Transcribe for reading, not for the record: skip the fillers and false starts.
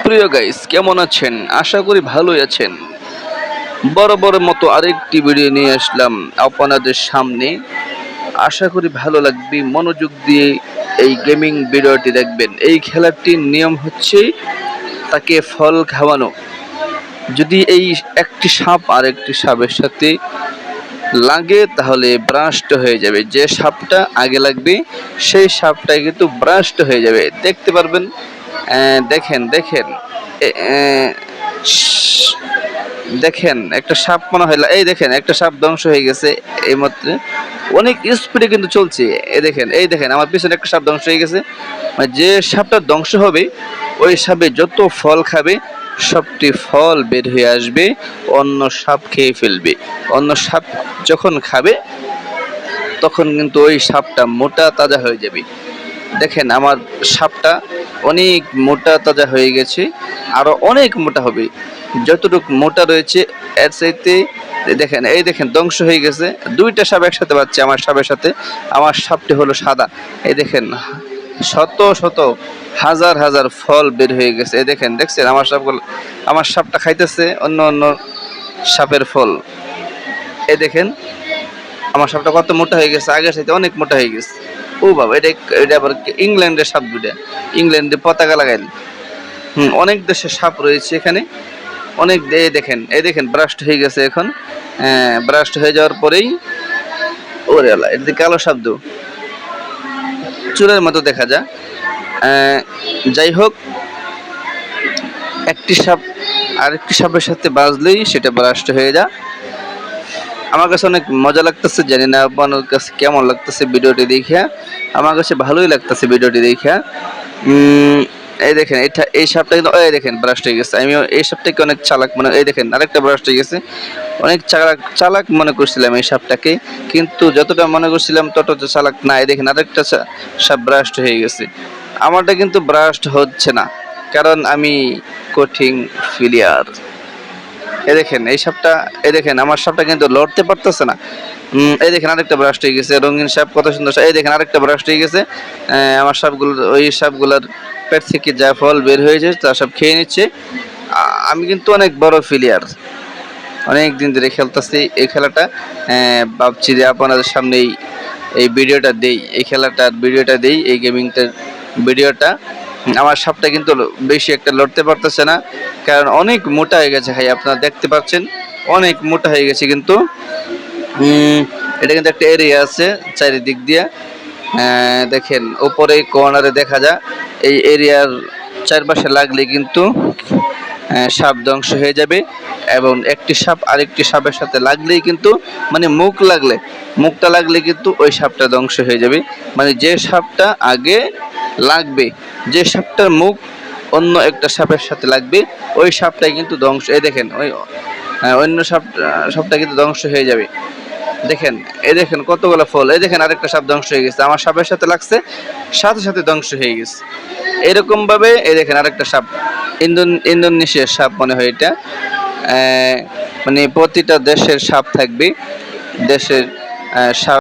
সুপ্রিয় গাইস, কেমন আছেন? আশা করি ভালোই আছেন। বরাবরের মতো আরেকটি ভিডিও নিয়ে আসলাম আপনাদের সামনে। আশা করি ভালো লাগবে। মনোযোগ দিয়ে এই গেমিং ভিডিওটি দেখবেন। এই খেলাটির নিয়ম হচ্ছে তাকে ফল খাওয়ানো। যদি এই একটি সাপ আর একটি সাপের সাথে লাগে তাহলে ব্রাস্ট হয়ে যাবে। যে সাপটা আগে লাগবে সেই সাপটাই কিন্তু ব্রাস্ট হয়ে যাবে। দেখতে পারবেন। দেখেন দেখেন দেখেন একটা সাপ মনে হয়, এই দেখেন একটা সাপ ধ্বংস হয়ে গেছে এই মাত্র। অনেক স্পিডে কিন্তু চলছে। এই দেখেন আমার পিছনে একটা সাপ ধ্বংস হয়ে গেছে। মানে যে সাপটা ধ্বংস হবে ওই সাপে যত ফল খাবে সবটি ফল বের হয়ে আসবে, অন্য সাপ খেয়ে ফেলবে। অন্য সাপ যখন খাবে তখন কিন্তু ওই সাপটা মোটা তাজা হয়ে যাবে। দেখেন আমার সাপটা অনেক মোটা তাজা হয়ে গেছে, আরো অনেক মোটা হবে। যতটুকু মোটা রয়েছে এর চাইতে দেখেন, এই দেখেন ধ্বংস হয়ে গেছে। দুইটা সাপ একসাথে পাচ্ছে আমার সাপের সাথে। আমার সাপটি হলো সাদা। এই দেখেন শত শত হাজার হাজার ফল বের হয়ে গেছে। এই দেখেন, দেখছেন আমার সাপটা খাইতেছে অন্য অন্য সাপের ফল। এই দেখেন আমার সাপটা কত মোটা হয়ে গেছে, আগের সাথে অনেক মোটা হয়ে গেছে। ও বাবা, এটা আবার ইংল্যান্ডের সাপ। দুটা ইংল্যান্ডে পতাকা লাগাইল। অনেক দেশের সাপ রয়েছে এখানে। অনেক এই দেখেন ব্রাস্ট হয়ে গেছে এখন। ব্রাস্ট হয়ে যাওয়ার পরেই ওরে আল্লাহ, এটা কালো শব্দ চুলের মতো দেখা যায়। যাই হোক, একটি সাপ আরেকটি সাপের সাথে বাজলেই সেটা ব্রাস্ট হয়ে যায়। আমার কাছে অনেক মজা লাগতেছে, জানি না আপনার কাছে কেমন লাগতেছে ভিডিওটি দেখিয়া। আমার কাছে ভালোই লাগতেছে ভিডিওটি দেখিয়া। এই দেখেন এই সাপটা কিন্তু এই দেখেন ব্রাস্ট হয়ে গেছে। আমি এই সাপটাকে অনেক চালাক মনে, এই দেখেন আরেকটা ব্রাস্ট হয়ে গেছে। অনেক চালাক মনে করছিলাম এই সাপটাকে, কিন্তু যতটা মনে করছিলাম ততটা চালাক না। এই দেখেন আরেকটা সাপ ব্রাস্ট হয়ে গেছে। আমারটা কিন্তু ব্রাস্ট হচ্ছে না, কারণ আমি কঠিন ফিলিয়ার। এই দেখেন এই দেখেন আমার সাপটা কিন্তু লড়তে পারতেছে না। এই দেখেন আরেকটা ব্রাস্ট হয়ে গেছে। রঙিন সাপ, কত সুন্দর। এই দেখেন আরেকটা ব্রাস্ট হয়ে গেছে। আমার সাপগুলো, ওই সাপগুলোর পেট থেকে যা ফল বের হয়েছে তা সব খেয়ে নিচ্ছে। আমি কিন্তু অনেক বড় ফিলিয়ার, অনেক দিন ধরে খেলতেছি এই খেলাটা। ভাবছি যে আপনাদের সামনে এই ভিডিওটা দেই, এই খেলাটার ভিডিওটা দেই, এই গেমিংটার ভিডিওটা। আমার সাপটা কিন্তু বেশি একটা লড়তে পারতেছে না, কারণ অনেক মোটা হয়ে গেছে। ভাই আপনারা দেখতে পাচ্ছেন অনেক মোটা হয়ে গেছে। কিন্তু এটা কিন্তু একটা এরিয়া আছে চারিদিক দিয়ে। দেখেন উপরে কর্নারে দেখা যায়। এই এরিয়ার চারপাশে লাগলে কিন্তু সাপ ধ্বংস হয়ে যাবে। এবং একটি সাপ আরেকটি সাপের সাথে লাগলেই কিন্তু, মানে মুখটা লাগলে কিন্তু ওই সাপটা ধ্বংস হয়ে যাবে। মানে যে সাপটা আগে লাগবে, যে সাপটার মুখ অন্য একটা সাপের সাথে লাগবে, ওই সাপটাই কিন্তু ধ্বংস। এই দেখেন ওই অন্য সাপটা কিন্তু ধ্বংস হয়ে যাবে। দেখেন এই দেখেন কতগুলো ফল। এই দেখেন আরেকটা সাপ ধ্বংস হয়ে গেছে, আমার সাপের সাথে লাগছে, সাথে সাথে ধ্বংস হয়ে গেছে। এরকম ভাবে এই দেখেন আরেকটা সাপ, ইন্দোনেশিয়ার সাপ মনে হয় এটা। মানে প্রতিটা দেশের সাপ থাকবে, দেশের সাপ